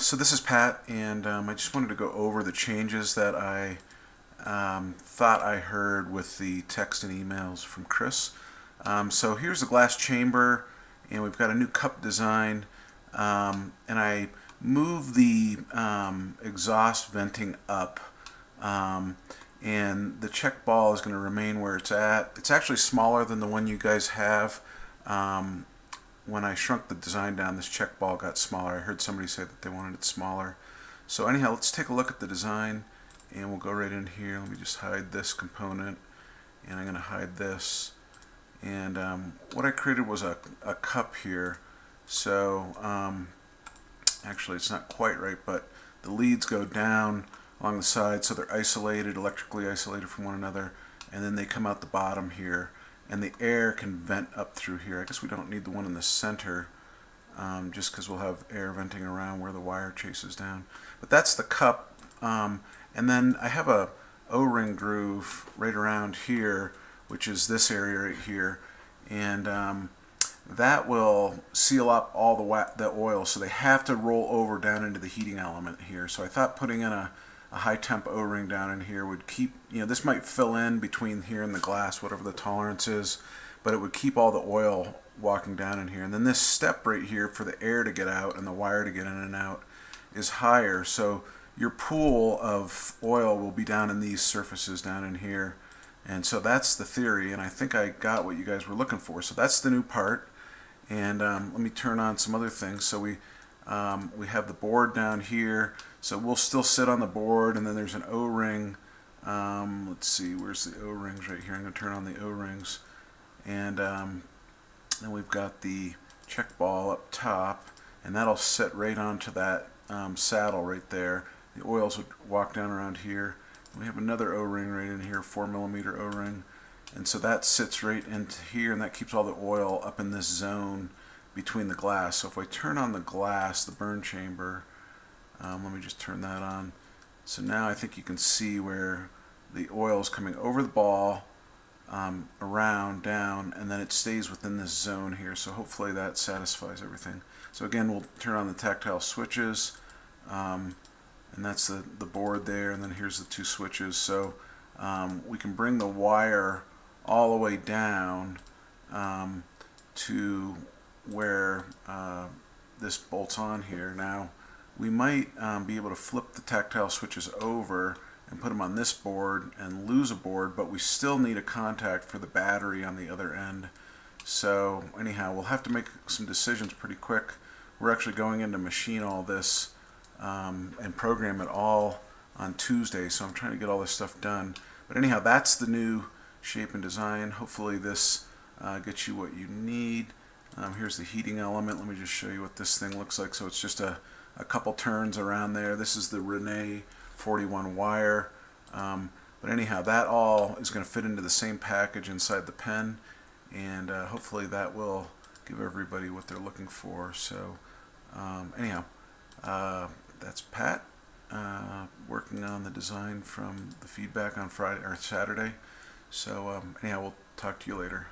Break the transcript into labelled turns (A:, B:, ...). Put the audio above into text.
A: So this is Pat, and I just wanted to go over the changes that I thought I heard with the text and emails from Chris. So here's the glass chamber, and we've got a new cup design, and I moved the exhaust venting up, and the check ball is going to remain where it's at. It's actually smaller than the one you guys have. When I shrunk the design down, this check ball got smaller. I heard somebody say that they wanted it smaller. So anyhow, let's take a look at the design, and we'll go right in here. Let me just hide this component, and I'm going to hide this. And what I created was a cup here. So actually it's not quite right, but the leads go down along the side, so they're isolated, electrically isolated from one another, and then they come out the bottom here. And the air can vent up through here. I guess we don't need the one in the center, just because we'll have air venting around where the wire chases down. But that's the cup. And then I have a O-ring groove right around here, which is this area right here. And that will seal up all the oil, so they have to roll over down into the heating element here. So I thought putting in a high temp O-ring down in here would keep, this might fill in between here and the glass, whatever the tolerance is, but it would keep all the oil walking down in here. And then this step right here for the air to get out and the wire to get in and out is higher, so your pool of oil will be down in these surfaces down in here. And so that's the theory, and I think I got what you guys were looking for. So that's the new part. And let me turn on some other things. So we have the board down here, so we'll still sit on the board, and then there's an O-ring. Let's see, where's the O-rings? Right here. I'm going to turn on the O-rings, and then we've got the check ball up top, and that'll sit right onto that saddle right there. The oils would walk down around here. We have another O-ring right in here, 4mm O-ring, and so that sits right into here, and that keeps all the oil up in this zone between the glass. So if I turn on the glass, the burn chamber, let me just turn that on. So now I think you can see where the oil is coming over the ball, around, down, and then it stays within this zone here. So hopefully that satisfies everything. So again, we'll turn on the tactile switches, and that's the board there, and then here's the two switches. So we can bring the wire all the way down to where this bolts on here. Now we might be able to flip the tactile switches over and put them on this board and lose a board, but we still need a contact for the battery on the other end. So anyhow, we'll have to make some decisions pretty quick. We're actually going in to machine all this and program it all on Tuesday, so I'm trying to get all this stuff done. But anyhow, that's the new shape and design. Hopefully this gets you what you need. Here's the heating element. Let me just show you what this thing looks like. So it's just a couple turns around there. This is the Rene 41 wire. But anyhow, that all is going to fit into the same package inside the pen, and hopefully that will give everybody what they're looking for. So anyhow, that's Pat working on the design from the feedback on Friday or Saturday. So anyhow, we'll talk to you later.